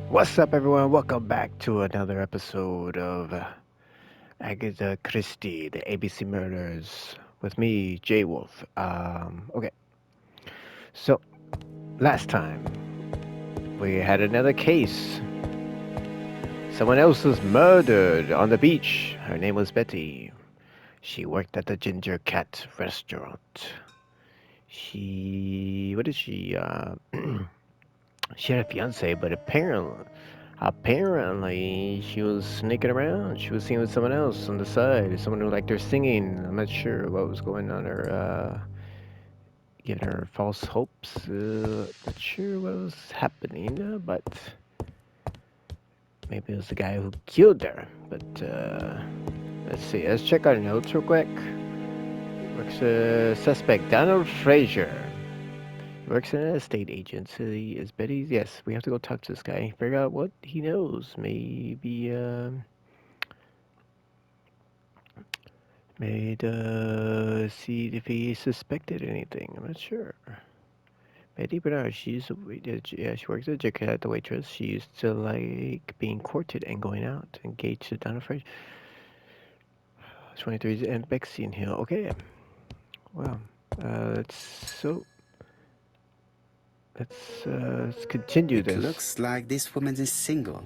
What's up, everyone? Welcome back to another episode of Agatha Christie, the ABC Murders, with me, J Wolf. Okay, so last time we had another case. Someone else was murdered on the beach. Her name was Betty. She worked at the Ginger Cat restaurant. What is she? She had a fiance, but apparently, she was sneaking around. She was seeing with someone else on the side, someone who liked her singing. I'm not sure what was going on her, giving her false hopes. Not sure what was happening, but maybe it was the guy who killed her. But let's see. Let's check our notes real quick. Works suspect Donald Frazier. Works in an estate agency. Is Betty's? Yes, we have to go talk to this guy. Figure out what he knows. Maybe made see if he suspected anything. I'm not sure. Betty Bernard, yeah, she works at Jacket, the waitress. She used to like being courted and going out. Engaged to Donna Fresh. 23 and Bexy in Hill. Okay, well, let's so let's continue It this. looks like this woman is single,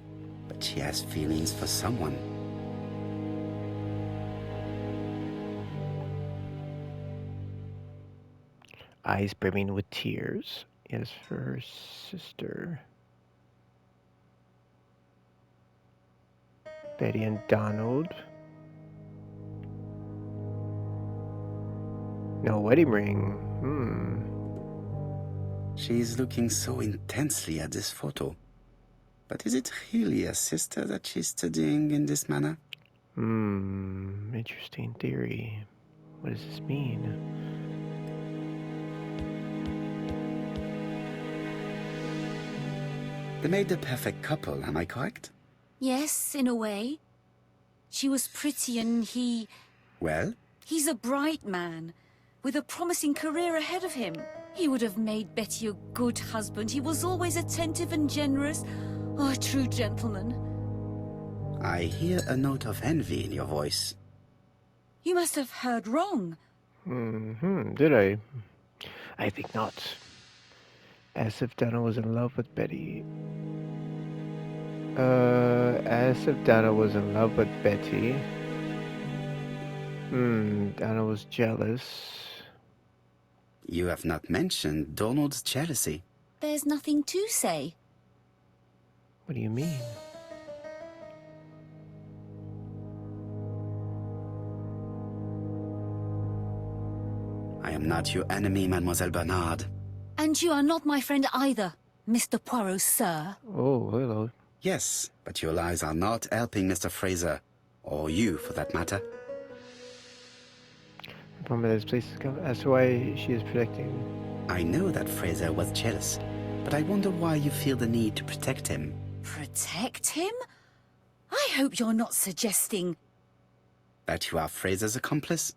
but she has feelings for someone. Eyes brimming with tears. Yes, for her sister. Betty and Donald. No wedding ring. She is looking so intensely at this photo. But is it really a sister that she's studying in this manner? Interesting theory. What does this mean? They made the perfect couple, am I correct? Yes, in a way. She was pretty and Well, he's a bright man, with a promising career ahead of him. He would have made Betty a good husband. He was always attentive and generous. Oh, a true gentleman. I hear a note of envy in your voice. You must have heard wrong. Did I? I think not. As if Donna was in love with Betty. As if Donna was in love with Betty. Donna was jealous. You have not mentioned Donald's jealousy. There's nothing to say. What do you mean? I am not your enemy, Mademoiselle Bernard. And you are not my friend either, Mr. Poirot, sir. Oh, hello. Yes, but your lies are not helping Mr. Fraser, or you for that matter. From this place to go. That's why she is protecting. I know that Fraser was jealous, but I wonder why you feel the need to protect him. Protect him? I hope you're not suggesting... That you are Fraser's accomplice?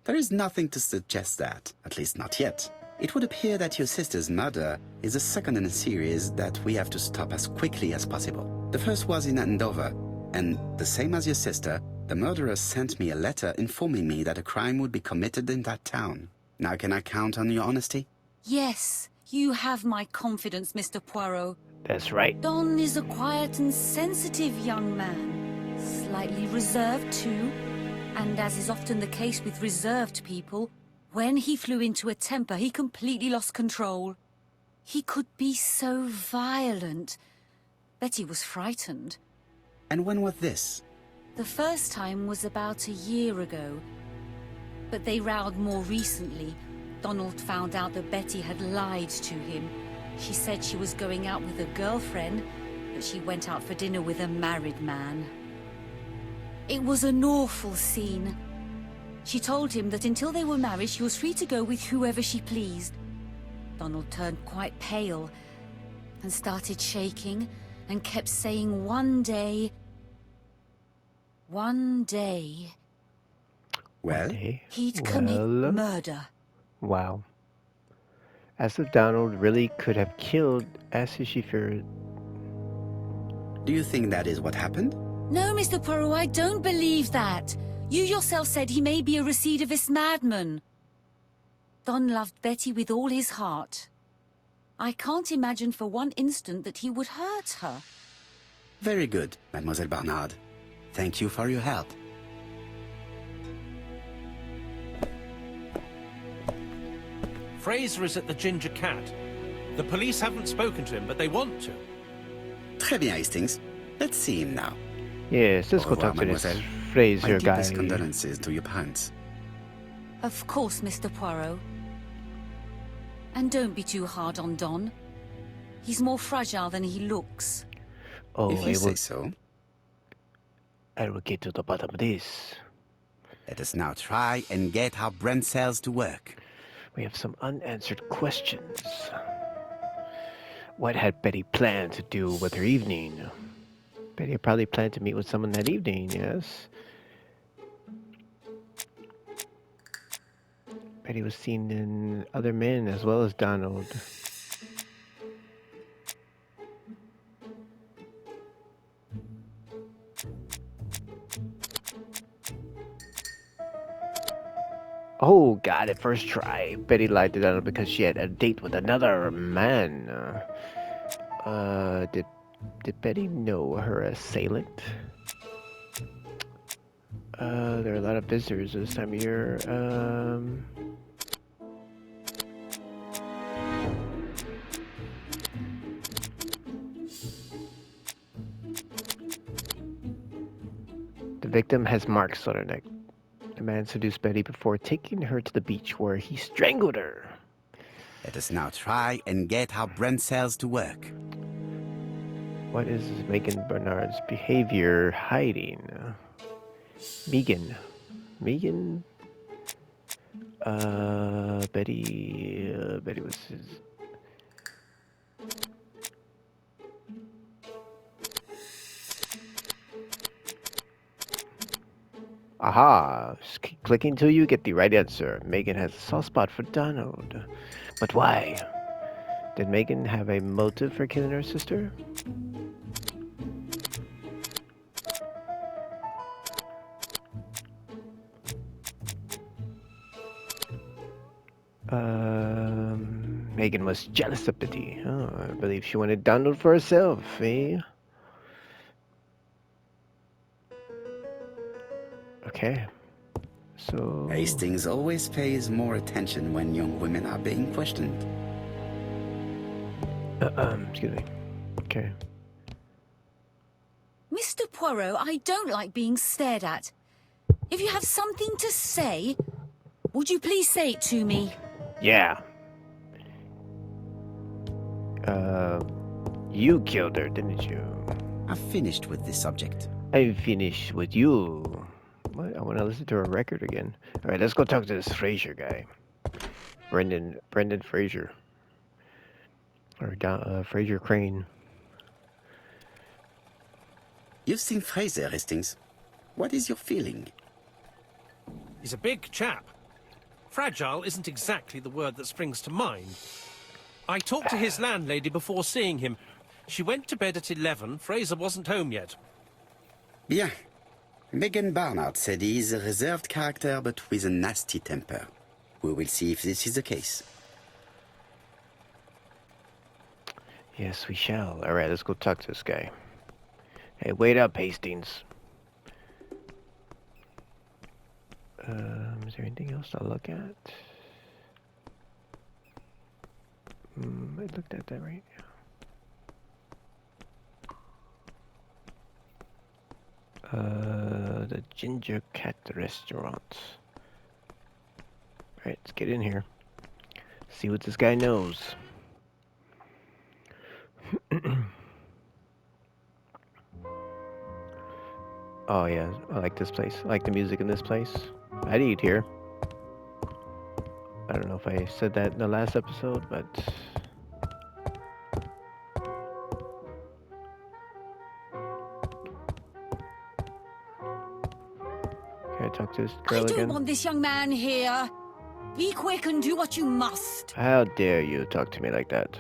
There is nothing to suggest that, at least not yet. It would appear that your sister's murder is the second in a series that we have to stop as quickly as possible. The first was in Andover, and the same as your sister, the murderer sent me a letter informing me that a crime would be committed in that town. Now can I count on your honesty? Yes, you have my confidence, Mr. Poirot. That's right. Don is a quiet and sensitive young man. Slightly reserved, too. And as is often the case with reserved people, when he flew into a temper, he completely lost control. He could be so violent. Betty was frightened. And when was this? The first time was about a year ago. But they rowed more recently. Donald found out that Betty had lied to him. She said she was going out with a girlfriend, but she went out for dinner with a married man. It was an awful scene. She told him that until they were married, she was free to go with whoever she pleased. Donald turned quite pale and started shaking and kept saying one day... Well, he'd commit murder. Wow. As if Donald really could have killed as she feared. Do you think that is what happened? No, Mr. Poirot, I don't believe that. You yourself said he may be a recidivist madman. Don loved Betty with all his heart. I can't imagine for one instant that he would hurt her. Very good, Mademoiselle Barnard. Thank you for your help. Fraser is at the Ginger Cat. The police haven't spoken to him, but they want to. Très bien, Hastings. Let's see him now. Yes, let's Au go revoir, talk to this mademoiselle. Fraser My guy. deepest condolences to your parents. Of course, Mr. Poirot. And don't be too hard on Don. He's more fragile than he looks. Oh, If you say so. I will get to the bottom of this. Let us now try and get our brain cells to work. We have some unanswered questions. What had Betty planned to do with her evening? Betty had probably planned to meet with someone that evening, yes? Betty was seen in other men as well as Donald. Oh, got it. First try. Betty lied to Donald because she had a date with another man. Did Betty know her assailant? There are a lot of visitors this time of year. The victim has marks on her neck. The man seduced Betty before taking her to the beach where he strangled her. Let us now try and get our brain cells to work. What is Megan Bernard's behavior hiding? Megan. Betty was his... Aha! Just keep clicking till you get the right answer. Megan has a soft spot for Donald. But why? Did Megan have a motive for killing her sister? Megan was jealous of Betty. Oh, I believe she wanted Donald for herself, eh? Okay. So... Hastings always pays more attention when young women are being questioned. excuse me. Okay. Mr. Poirot, I don't like being stared at. If you have something to say, would you please say it to me? Yeah. You killed her, didn't you? I've finished with this subject. I finished with you. What? I want to listen to her record again. All right, let's go talk to this Fraser guy. Brendan Fraser. Or Fraser Crane. You've seen Fraser, Hastings. What is your feeling? He's a big chap. Fragile isn't exactly the word that springs to mind. I talked to his landlady before seeing him. She went to bed at 11. Fraser wasn't home yet. Bien. Megan Barnard said he is a reserved character but with a nasty temper. We will see if this is the case. Yes, we shall. All right, let's go talk to this guy. Hey, wait up, Hastings. Is there anything else to look at? I looked at that right now. The Ginger Cat restaurant. Alright, let's get in here. See what this guy knows. Oh yeah, I like this place. I like the music in this place. I'd eat here. I don't know if I said that in the last episode, but... Can I talk to this girl I don't again? want this young man here. Be quick and do what you must. How dare you talk to me like that?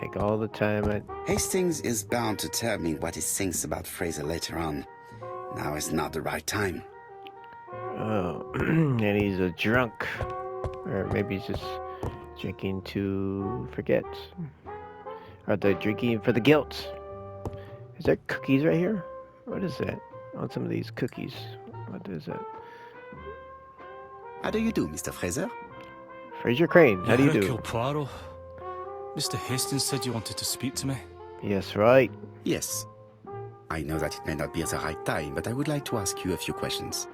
Like all the time. Hastings is bound to tell me what he thinks about Fraser later on. Now is not the right time. Oh, and he's a drunk. Or maybe he's just drinking to forget. Or they're drinking for the guilt. Is there cookies right here? What is that? On some of these cookies. What is that? How do you do, Mr. Fraser? Fraser Crane, how do you do? Hercule Poirot. Mr. Hastings said you wanted to speak to me. Yes, right. Yes. I know that it may not be at the right time, but I would like to ask you a few questions.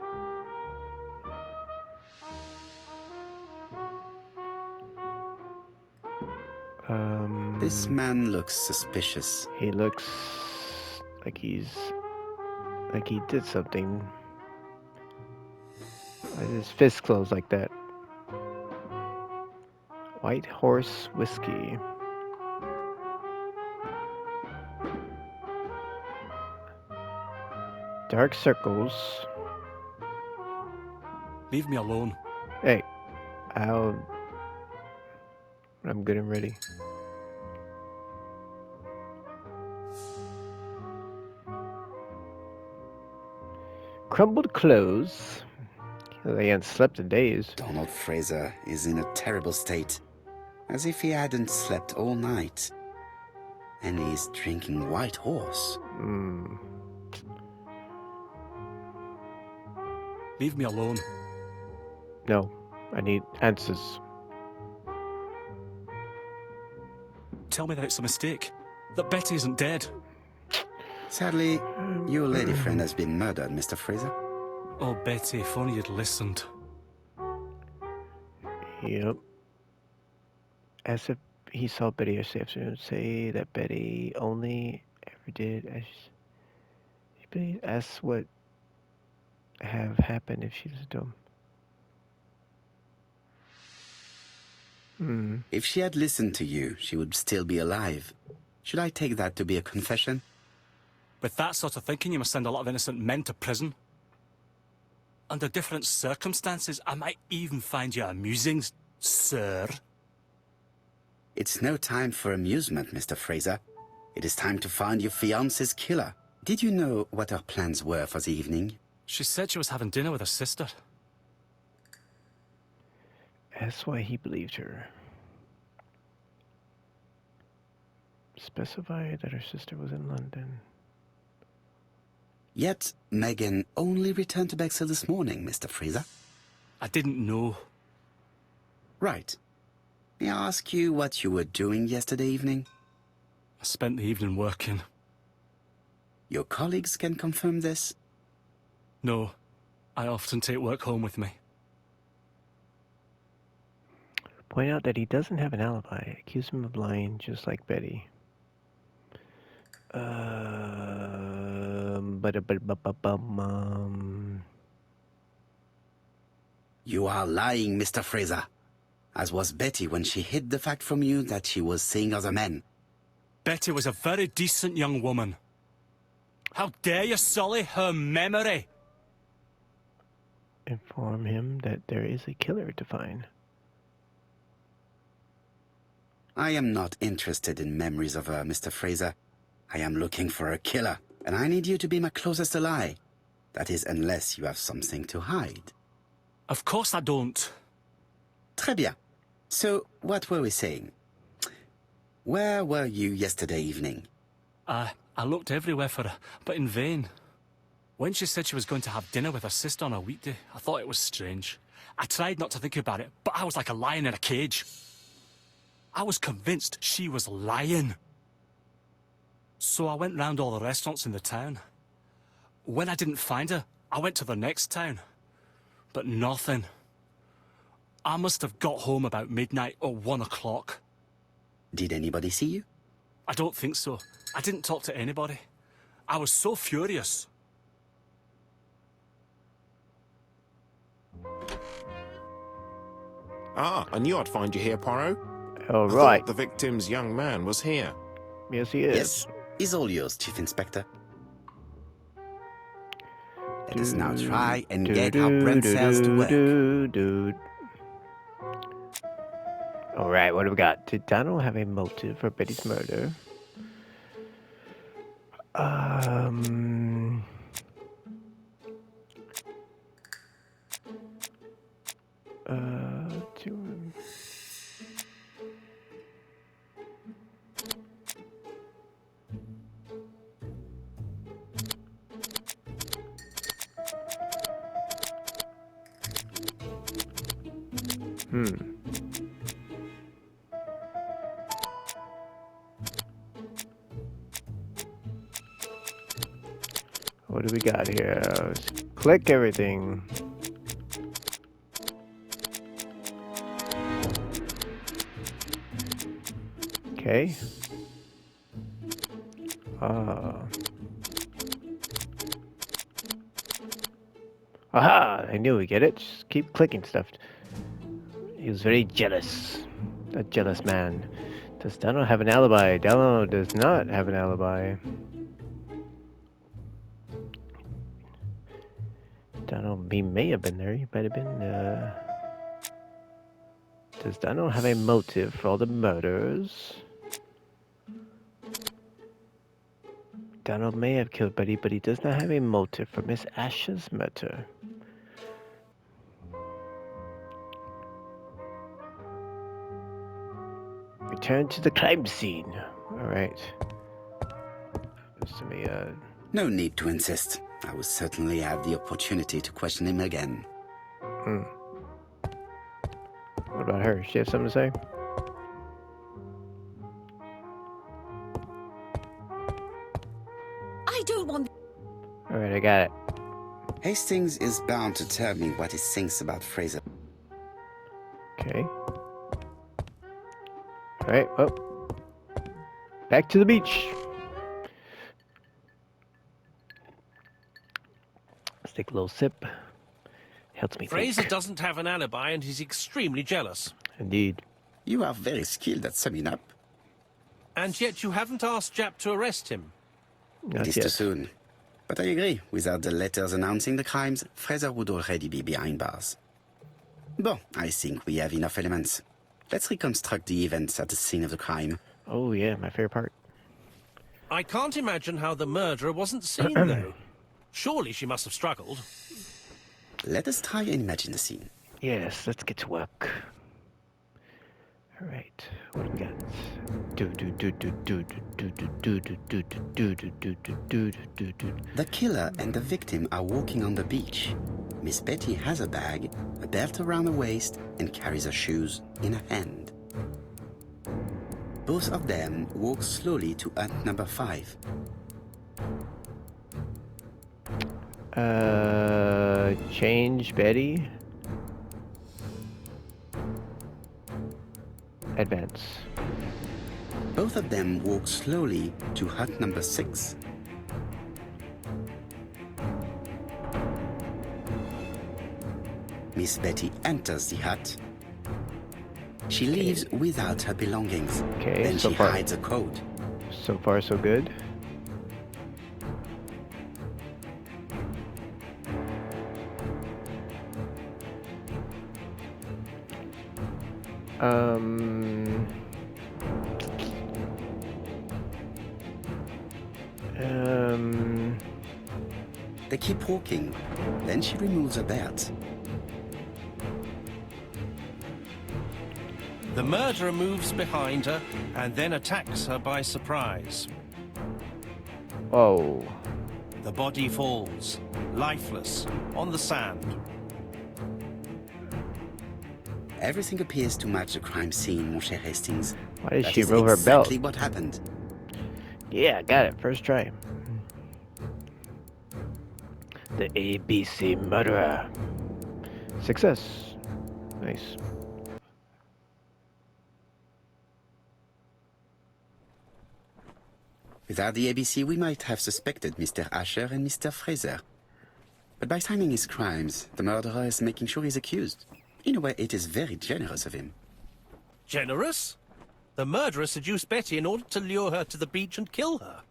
This man looks suspicious. He looks like he did something. Why is his fist closed like that? White Horse Whiskey. Dark Circles. Leave me alone. Hey, I'm good and ready. Crumbled clothes. They hadn't slept in days. Donald Fraser is in a terrible state, as if he hadn't slept all night. And he's drinking White Horse. Leave me alone. No, I need answers. Tell me that it's a mistake. That Betty isn't dead. Sadly, your lady friend has been murdered, Mr. Fraser. Oh, Betty, if only you'd listened. Yep. As if he saw Betty yesterday afternoon say that Betty only ever did as she asked what have happened if she was dumb. If she had listened to you, she would still be alive. Should I take that to be a confession? With that sort of thinking, you must send a lot of innocent men to prison. Under different circumstances, I might even find you amusing, sir. It's no time for amusement, Mr. Fraser. It is time to find your fiance's killer. Did you know what her plans were for the evening? She said she was having dinner with her sister. That's why he believed her. Specified that her sister was in London. Yet, Megan only returned to Bexhill this morning, Mr. Fraser. I didn't know. Right. May I ask you what you were doing yesterday evening? I spent the evening working. Your colleagues can confirm this? No, I often take work home with me. Point out that he doesn't have an alibi. Accuse him of lying, just like Betty. You are lying, Mr. Fraser. As was Betty when she hid the fact from you that she was seeing other men. Betty was a very decent young woman. How dare you sully her memory? Inform him that there is a killer to find. I am not interested in memories of her, Mr. Fraser. I am looking for a killer, and I need you to be my closest ally. That is, unless you have something to hide. Of course I don't. Très bien. So, what were we saying? Where were you yesterday evening? I looked everywhere for her, but in vain. When she said she was going to have dinner with her sister on a weekday, I thought it was strange. I tried not to think about it, but I was like a lion in a cage. I was convinced she was lying. So I went round all the restaurants in the town. When I didn't find her, I went to the next town. But nothing. I must have got home about midnight or 1 o'clock. Did anybody see you? I don't think so. I didn't talk to anybody. I was so furious. Ah, I knew I'd find you here, Poirot. All I right. thought the victim's young man was here. Yes, he is. Yes, is all yours, Chief Inspector. Let us now try and get our brain cells to work. All right, what do we got? Did Donald have a motive for Betty's murder? Um. Two. What do we got here? Let's click everything. Okay. Aha! I knew we get it. Just keep clicking stuff. He was very jealous. A jealous man. Does Donald have an alibi? Donald does not have an alibi. Donald, he may have been there. He might have been, Does Donald have a motive for all the murders? Donald may have killed Betty, but he does not have a motive for Miss Ash's murder. Return to the crime scene. Alright. Let me, No need to insist. I will certainly have the opportunity to question him again. What about her? Does she have something to say? I don't want... Alright, I got it. Hastings is bound to tell me what he thinks about Fraser. Okay. Alright, well. Back to the beach. Let's take a little sip. Helps me Fraser think. doesn't have an alibi and he's extremely jealous. Indeed. You are very skilled at summing up. And yet you haven't asked Jap to arrest him. Not It is yet. too soon. But I agree. Without the letters announcing the crimes, Fraser would already be behind bars. Bon, I think we have enough elements. Let's reconstruct the events at the scene of the crime. Oh yeah, my favorite part. I can't imagine how the murderer wasn't seen, though. Surely she must have struggled. Let us try and imagine the scene. Yes, let's get to work. Alright, what do we got? The killer and the victim are walking on the beach. Miss Betty has a bag, a belt around her waist, and carries her shoes in her hand. Both of them walk slowly to hut number 5. Change Betty. Advance. Both of them walk slowly to hut number 6. Miss Betty enters the hut. She leaves without her belongings. Okay, Then so she far- hides a coat. So far, so good. Um, They keep walking. Then she removes her belt. The murderer moves behind her and then attacks her by surprise. oh, The body falls, lifeless, on the sand. Everything appears to match the crime scene, mon cher Hastings. why did That she is roll her belt? exactly what happened. Yeah, got it. First try. The ABC murderer. Success. Nice. Without the ABC, we might have suspected Mr. Asher and Mr. Fraser. But by timing his crimes, the murderer is making sure he's accused. In a way, it is very generous of him. Generous? The murderer seduced Betty in order to lure her to the beach and kill her.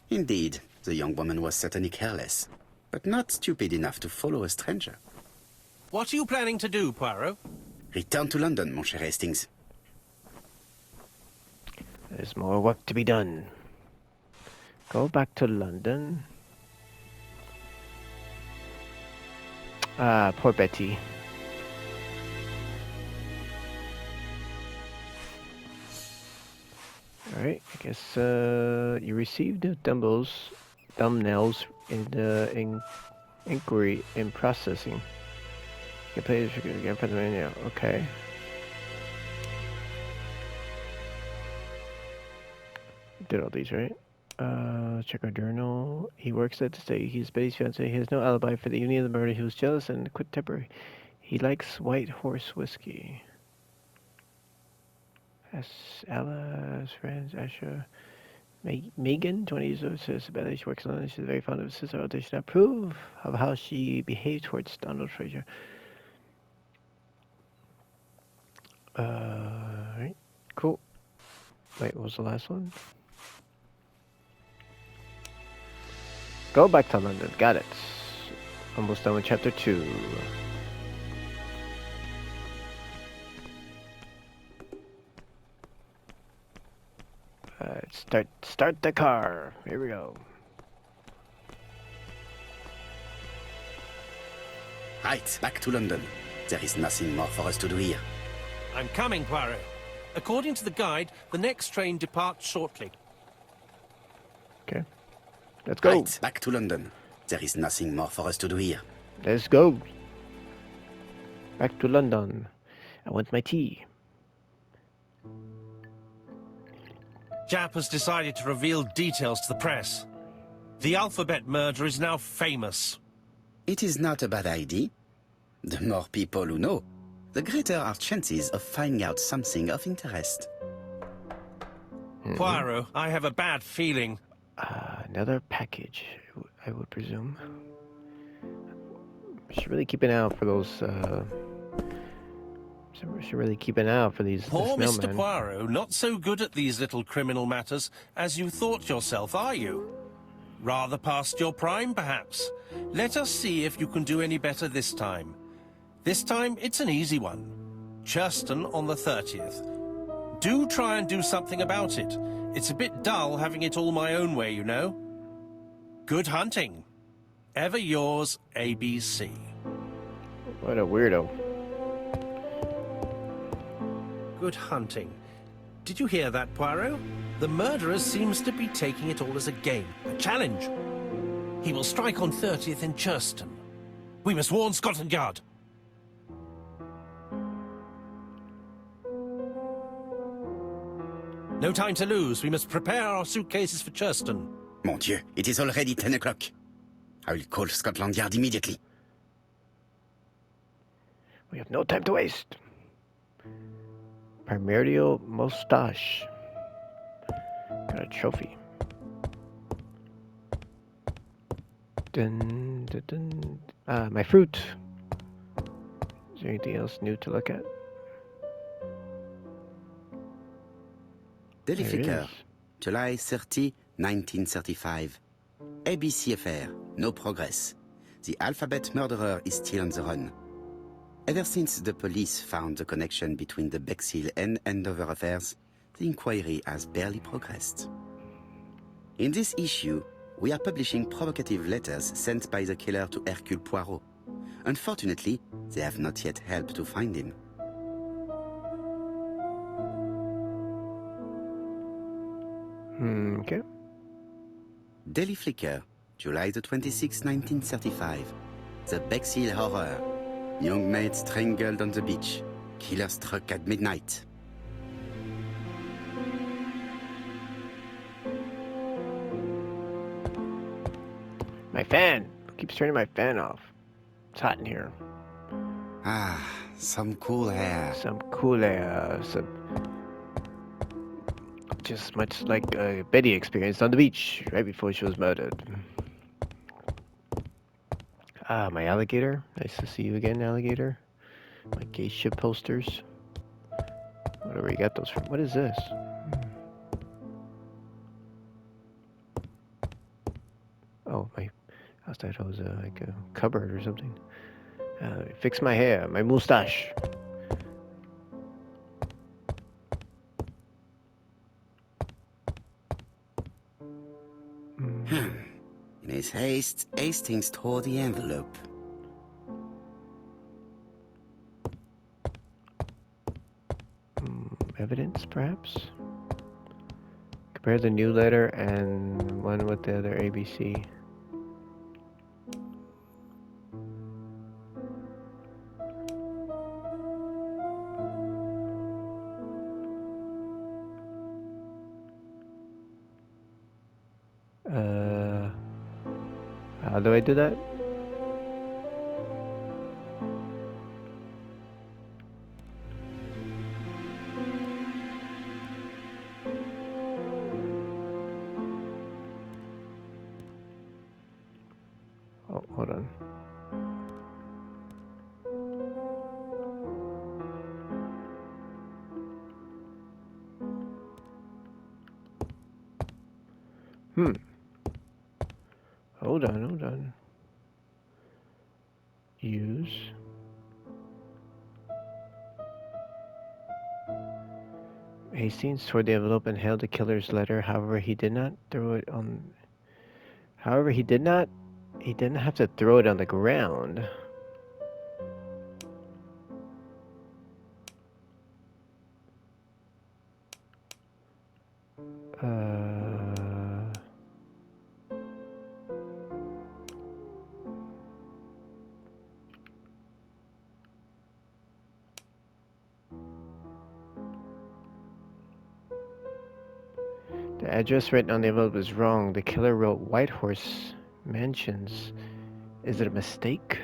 Indeed, the young woman was certainly careless, but not stupid enough to follow a stranger. What are you planning to do, Poirot? Return to London, mon cher Hastings. There's more work to be done. Go back to London. Ah, poor Betty. Alright, I guess you received the thumbnails in the inquiry in processing. You can play this again for the menu. Okay. Did all these, right? Check our journal. He works at the state. He's Betty's fiance. He has no alibi for the evening of the murder. He was jealous and quick temper. He likes White Horse whiskey. Has Ella's friends, Asha. Megan, 20 years old, says Betty. She works alone. She's very fond of his sister. Although she not approve of how she behaved towards Donald Fraser. Right. Cool. Wait, what was the last one? Go back to London. Got it. Almost done with chapter 2. Start the car. Here we go. Right, back to London. There is nothing more for us to do here. I'm coming, Poirot. According to the guide, the next train departs shortly. Okay. Let's go. Right, back to London. There is nothing more for us to do here. Let's go. Back to London. I want my tea. Jap has decided to reveal details to the press. The alphabet murder is now famous. It is not a bad idea. The more people who know, the greater our chances of finding out something of interest. Poirot, I have a bad feeling. Another package, I would presume. Should really keep an eye out for those. Should really keep an eye out for these. Poor this Mr. mailman. Poirot, not so good at these little criminal matters as you thought yourself, are you? Rather past your prime, perhaps. Let us see if you can do any better this time. This time, it's an easy one. Churston on the 30th. Do try and do something about it. It's a bit dull having it all my own way, you know. Good hunting. Ever yours, ABC. What a weirdo. Good hunting. Did you hear that, Poirot? The murderer seems to be taking it all as a game, a challenge. He will strike on 30th in Churston. We must warn Scotland Yard. No time to lose. We must prepare our suitcases for Churston. Mon Dieu, it is already 10 o'clock. I will call Scotland Yard immediately. We have no time to waste. Primordial Moustache. Got a trophy. Dun, dun, dun. My fruit. Is there anything else new to look at? Daily There it Flicker, is. July 30, 1935. ABC affair, no progress. The alphabet murderer is still on the run. Ever since the police found the connection between the Bexhill and Andover affairs, the inquiry has barely progressed. In this issue, we are publishing provocative letters sent by the killer to Hercule Poirot. Unfortunately, they have not yet helped to find him. Okay. Daily Flicker, July the 26th, 1935. The Bexhill Horror. Young maid strangled on the beach. Killer struck at midnight. My fan. Keeps turning my fan off. It's hot in here. Ah, some cool air. Some cool air. Just much like Betty experienced on the beach right before she was murdered. My alligator. Nice to see you again, alligator. My geisha posters. Whatever you got those from. What is this? Oh, I thought it was like a cupboard or something. Fix my hair, my moustache. In his haste, Hastings tore the envelope. Evidence, perhaps? Compare the new letter and one with the other ABC. How do I do that? Oh, hold on. Hold on. Use. Hastings tore the envelope and held the killer's letter. However, he did not throw it on. However, he didn't have to throw it on the ground. The address written on the envelope is wrong. The killer wrote Whitehorse Mansions. Is it a mistake?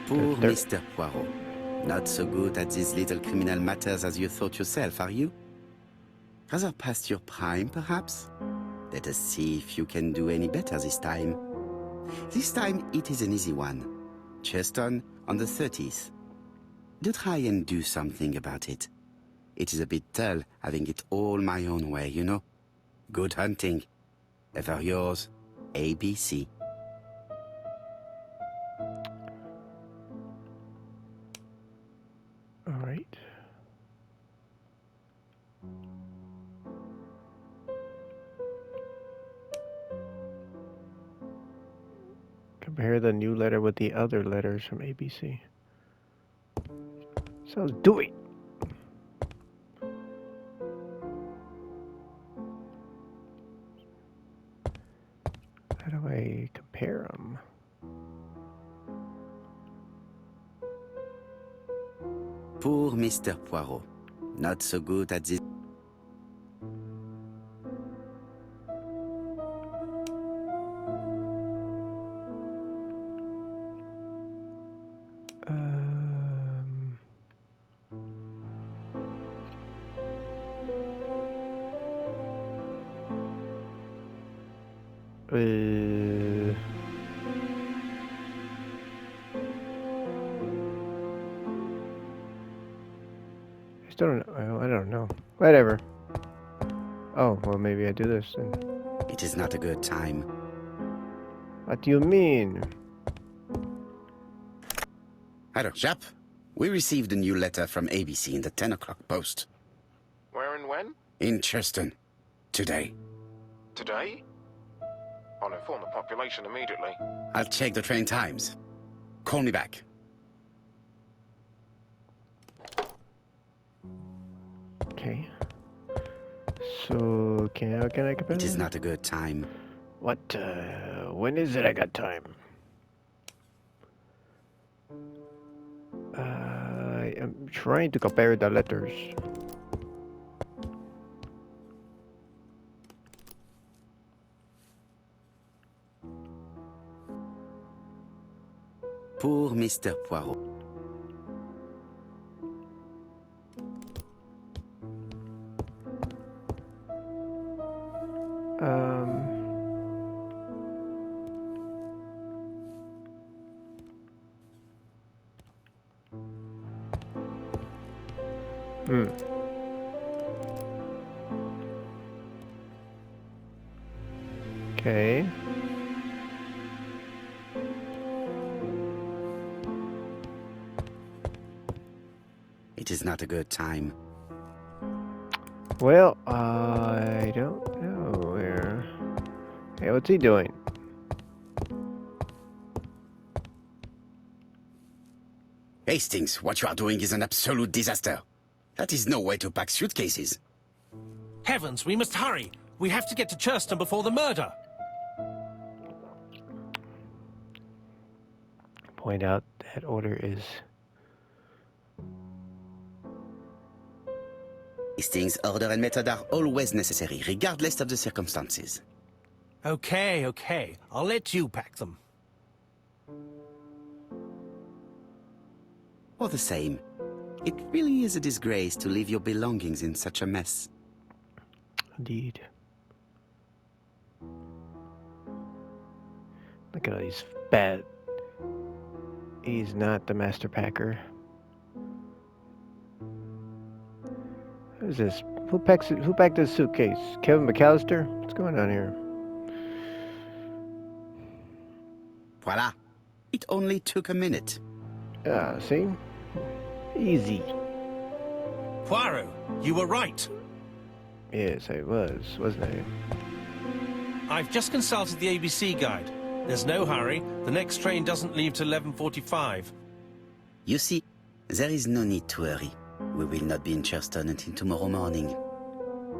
Poor Mr. Poirot. Not so good at these little criminal matters as you thought yourself, are you? Rather past your prime, perhaps? Let us see if you can do any better this time. This time it is an easy one. Cheston on the 30th. Do try and do something about it. It is a bit dull having it all my own way, you know. Good hunting. Ever yours, ABC. All right. Compare the new letter with the other letters from ABC. So do it. How do I compare them? Poor Mr. Poirot. Not so good at this. I don't know. Whatever. Oh, well, maybe I do this then. It is not a good time. What do you mean? Hello, chap. We received a new letter from ABC in the 10 o'clock post. Where and when? In Cheston. Today. Today? I'll inform the population immediately. I'll check the train times. Call me back. Okay. So, how can I compare It is this? not a good time. What, when is it I got time? I'm trying to compare the letters. Poor Mr. Poirot. Okay. It is not a good time. Well, I don't know where. Hey, what's he doing? Hastings, what you are doing is an absolute disaster. That is no way to pack suitcases. Heavens, we must hurry. We have to get to Churston before the murder. Point out that order is. Hastings, order and method are always necessary, regardless of the circumstances. Okay, okay. I'll let you pack them. All the same, it really is a disgrace to leave your belongings in such a mess. Indeed. Look at all these fat. He's not the master packer. Who's this? Who packed this suitcase? Kevin McAllister? What's going on here? Voila. It only took a minute. See? Easy. Poirot, you were right. Yes, I was, wasn't I? I've just consulted the ABC guide. There's no hurry. The next train doesn't leave till 11:45. You see, there is no need to hurry. We will not be in Churston until tomorrow morning,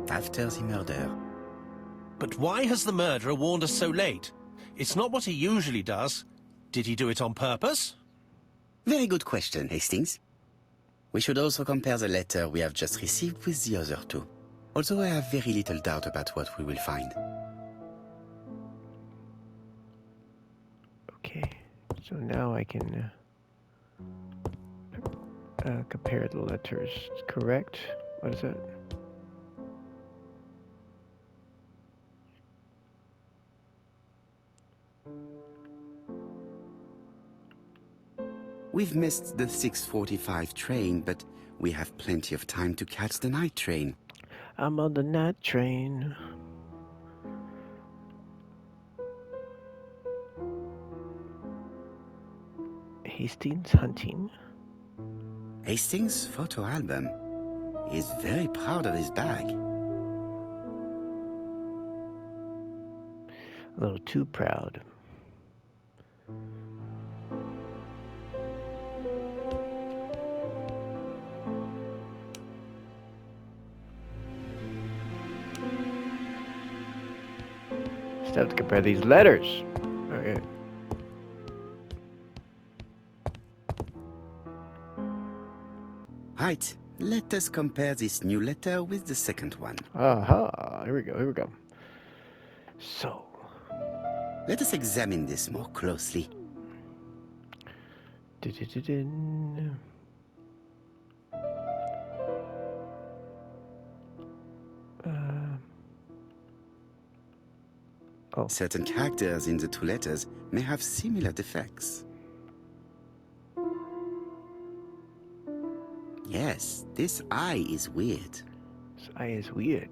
after the murder. But why has the murderer warned us so late? It's not what he usually does. Did he do it on purpose? Very good question, Hastings. We should also compare the letter we have just received with the other two, although I have very little doubt about what we will find. Okay, so now I can compare the letters. Correct? What is that? We've missed the 6:45 train, but we have plenty of time to catch the night train. I'm on the night train. Hastings hunting. Hastings' photo album. He is very proud of his bag. A little too proud. Just have to compare these letters. Okay. Right, let us compare this new letter with the second one. Aha, here we go, here we go. So, Let us examine this more closely. dun-dun-dun-dun. Oh, Certain characters in the two letters may have similar defects. Yes, this I is weird. this I is weird.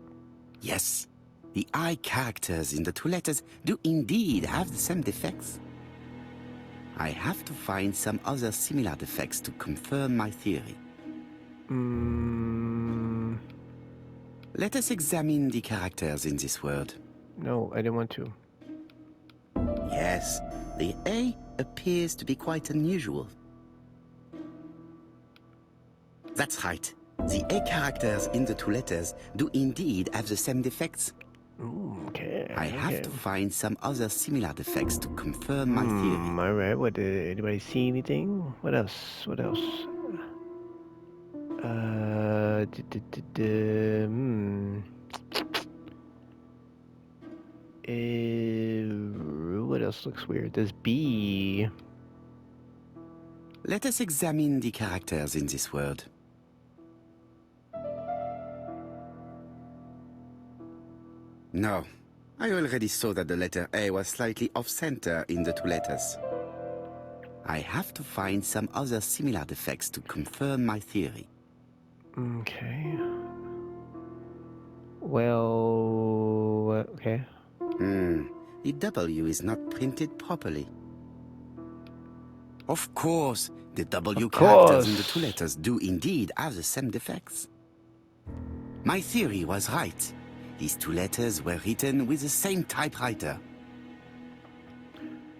Yes, the I characters in the two letters do indeed have the same defects. I have to find some other similar defects to confirm my theory. Let us examine the characters in this word. No, I didn't want to. Yes, the A appears to be quite unusual. That's right. The A characters in the two letters do indeed have the same defects. Okay. I have to find some other similar defects to confirm my theory. All right. What did anybody see anything? What else? What else? What else looks weird? There's B. Let us examine the characters in this word. No, I already saw that the letter A was slightly off-center in the two letters. I have to find some other similar defects to confirm my theory. Okay. Well, okay. The W is not printed properly. Of course, the W Of characters in the course. two letters do indeed have the same defects. My theory was right. These two letters were written with the same typewriter.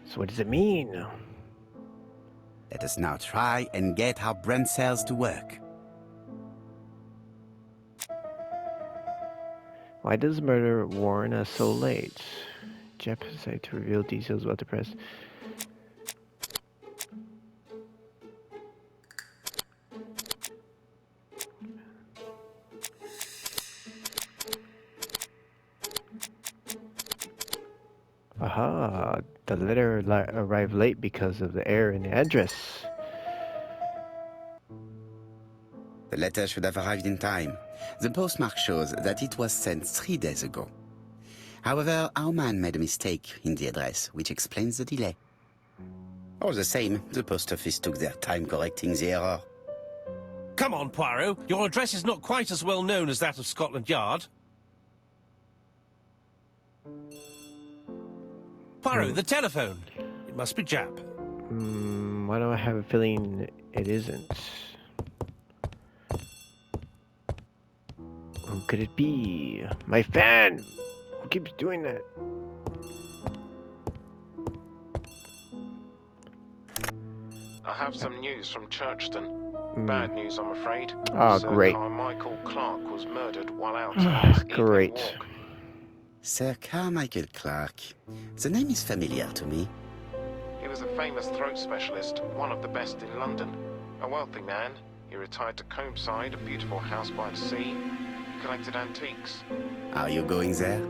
So what does it mean? Let us now try and get our brain cells to work. Why does the murder warn us so late? Jeff decided to reveal details about the press. Aha, the letter arrived late because of the error in the address. The letter should have arrived in time. The postmark shows that it was sent 3 days ago. However, our man made a mistake in the address, which explains the delay. All the same, the post office took their time correcting the error. Come on, Poirot. Your address is not quite as well known as that of Scotland Yard. Poirot, the telephone. It must be Jap. Why do I have a feeling it isn't? Who could it be? My fan! Who keeps doing that? I have some news from Churchton. Bad news, I'm afraid. Ah, Sir great. Carmichael Clark was murdered while out on his evening Great. walk. Sir Carmichael Clark. The name is familiar to me. He was a famous throat specialist, one of the best in London. A wealthy man, he retired to Combside, a beautiful house by the sea. He collected antiques. Are you going there?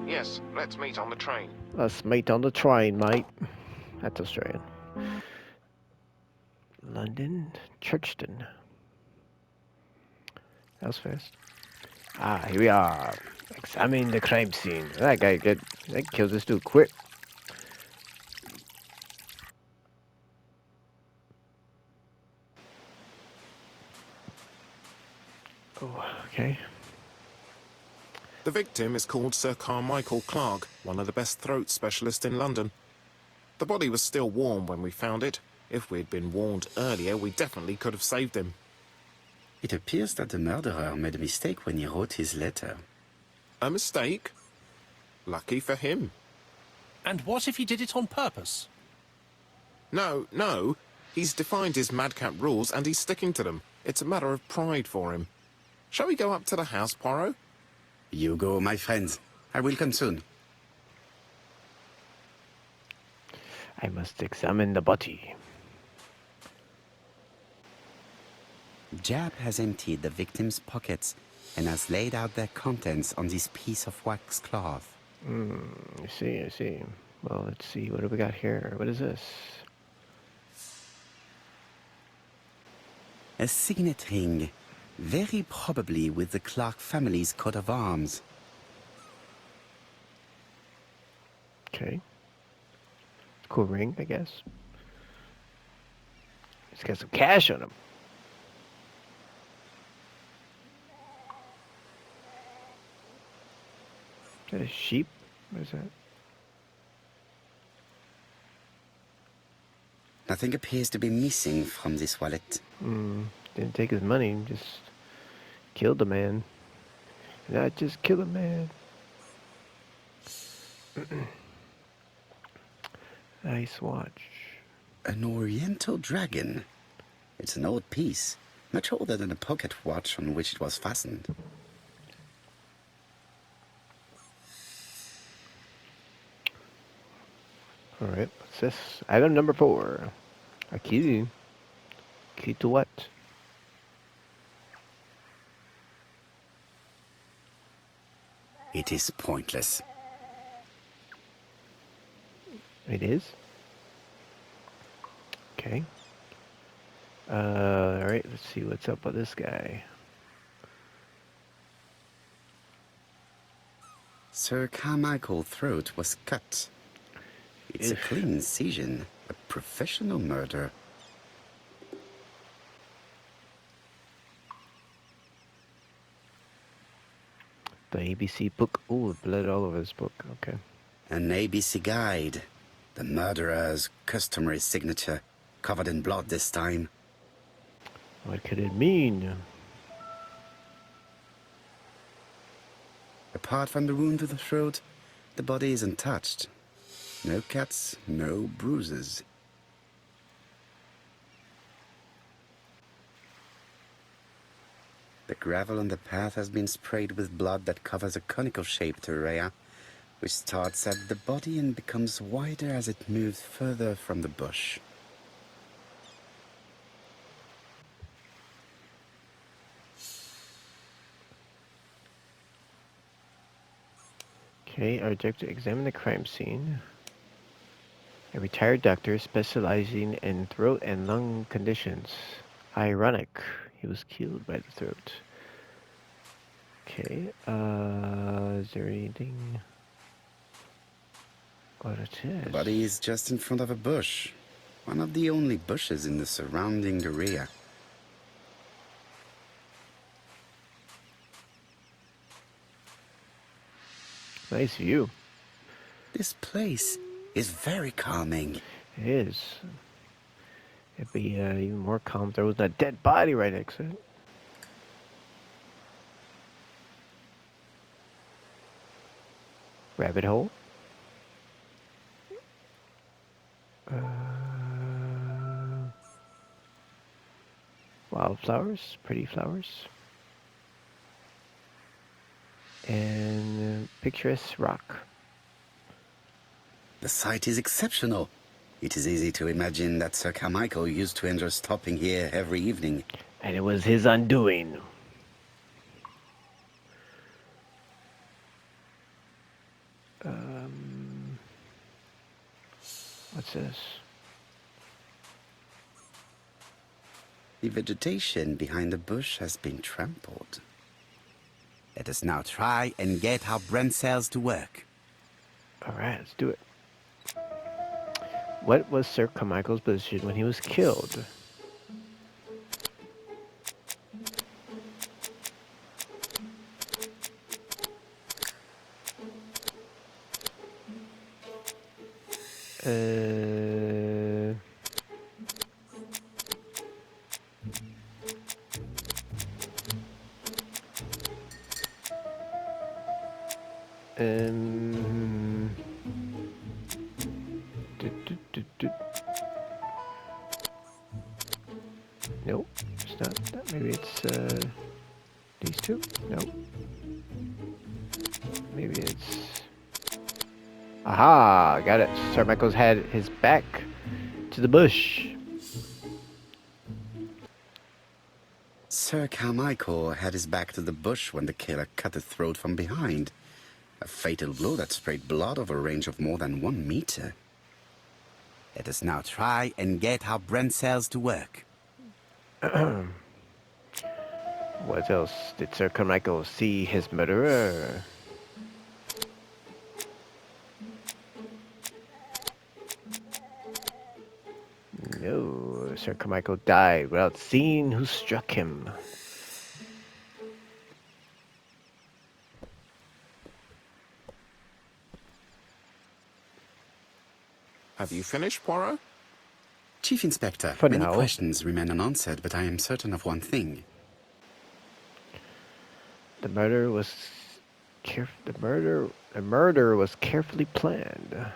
Yes, let's meet on the train. Let's meet on the train, mate. That's Australian. London, Churchton. That was fast. Ah, here we are. Examining the crime scene. That guy that kills this dude quick. Oh, okay. The victim is called Sir Carmichael Clark, one of the best throat specialists in London. The body was still warm when we found it. If we'd been warned earlier, we definitely could have saved him. It appears that the murderer made a mistake when he wrote his letter. A mistake? Lucky for him. And what if he did it on purpose? No. He's defined his madcap rules and he's sticking to them. It's a matter of pride for him. Shall we go up to the house, Poirot? You go, my friends. I will come soon. I must examine the body. Jab has emptied the victim's pockets and has laid out their contents on this piece of wax cloth. I see. Well, let's see. What do we got here? What is this? A signet ring, very probably with the Clark family's coat of arms. Okay. Cool ring, I guess. It's got some cash on him. Is that a sheep? What is that? Nothing appears to be missing from this wallet. Didn't take his money, just killed the man. Not just kill a man. Nice watch. An oriental dragon. It's an old piece, much older than the pocket watch on which it was fastened. Alright, what's this? Item number 4. A key. Key to what? It is pointless. It is? Okay. Alright, let's see what's up with this guy. Sir Carmichael's throat was cut. It's a clean incision, a professional murder. The ABC book. Ooh, blood all over this book. Okay. An ABC guide. The murderer's customary signature, covered in blood this time. What could it mean? Apart from the wound to the throat, the body is untouched. No cuts, no bruises. The gravel on the path has been sprayed with blood that covers a conical-shaped area, which starts at the body and becomes wider as it moves further from the bush. Okay, our objective: examine the crime scene. A retired doctor specializing in throat and lung conditions. Ironic, he was killed by the throat. Okay, is there anything? What it is? The body is just in front of a bush. One of the only bushes in the surrounding area. Nice view. This place is very calming. It is. It'd be even more calm if there was a dead body right next to it. Rabbit hole. Wildflowers, pretty flowers. And picturesque rock. The site is exceptional. It is easy to imagine that Sir Carmichael used to enjoy stopping here every evening. And it was his undoing. What's this? The vegetation behind the bush has been trampled. Let us now try and get our brain cells to work. Alright, let's do it. What was Sir Carmichael's position when he was killed? Nope, it's not that. Maybe it's these two? Nope. Maybe it's... Aha! Got it. Sir Michael's had his back to the bush. Sir Carmichael had his back to the bush when the killer cut the throat from behind. A fatal blow that sprayed blood over a range of more than 1 meter. Let us now try and get our brain cells to work. What else did Sir Carmichael see his murderer? No, Sir Carmichael died without seeing who struck him. Have you finished, Poirot? Chief Inspector, For many now. questions remain unanswered, but I am certain of one thing. The murder was was carefully planned.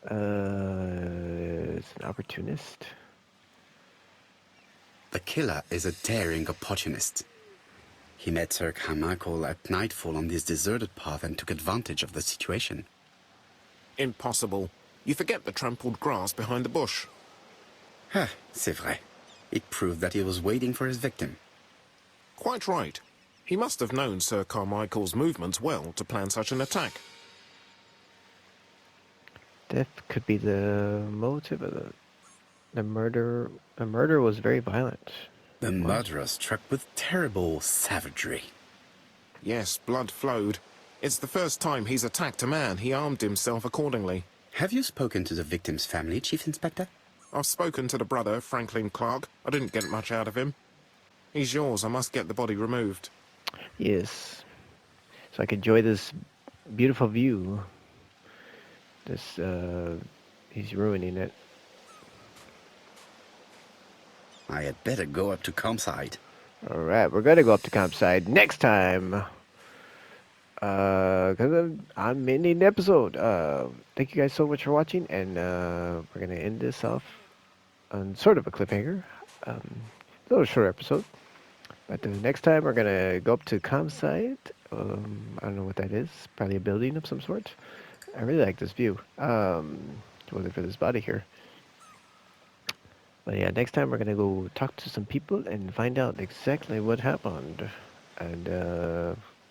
It's an opportunist. The killer is a daring opportunist. He met Sir Carmichael at nightfall on this deserted path and took advantage of the situation. Impossible. You forget the trampled grass behind the bush. Ah, c'est vrai. It proved that he was waiting for his victim. Quite right. He must have known Sir Carmichael's movements well to plan such an attack. Death could be the motive of the murder. The murder was very violent. The murderer struck with terrible savagery. Yes, blood flowed. It's the first time he's attacked a man. He armed himself accordingly. Have you spoken to the victim's family, Chief Inspector? I've spoken to the brother, Franklin Clark. I didn't get much out of him. He's yours. I must get the body removed. Yes. So I can enjoy this beautiful view. This he's ruining it. I had better go up to campsite. All right, we're gonna go up to campsite next time. Cause I'm ending the episode. Thank you guys so much for watching, and we're gonna end this off on sort of a cliffhanger. A little short episode, but the next time we're gonna go up to campsite. I don't know what that is. Probably a building of some sort. I really like this view. Wasn't for this body here. But yeah, next time we're gonna go talk to some people and find out exactly what happened. And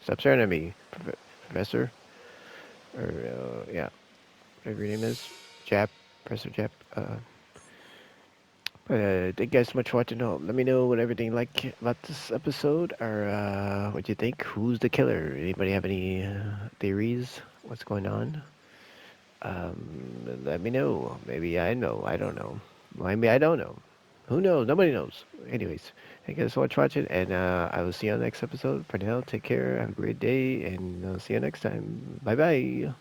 stop staring at me, Professor. Or yeah, whatever your name is, Jap, Professor Jap. Thank you guys so much for watching. Let me know what everything like about this episode, or what you think. Who's the killer? Anybody have any theories? What's going on? Let me know. Maybe I know. I don't know. Maybe I don't know. Who knows? Nobody knows. Anyways, thank you guys so much for watching, and I will see you on the next episode. For now, take care. Have a great day, and I'll see you next time. Bye bye.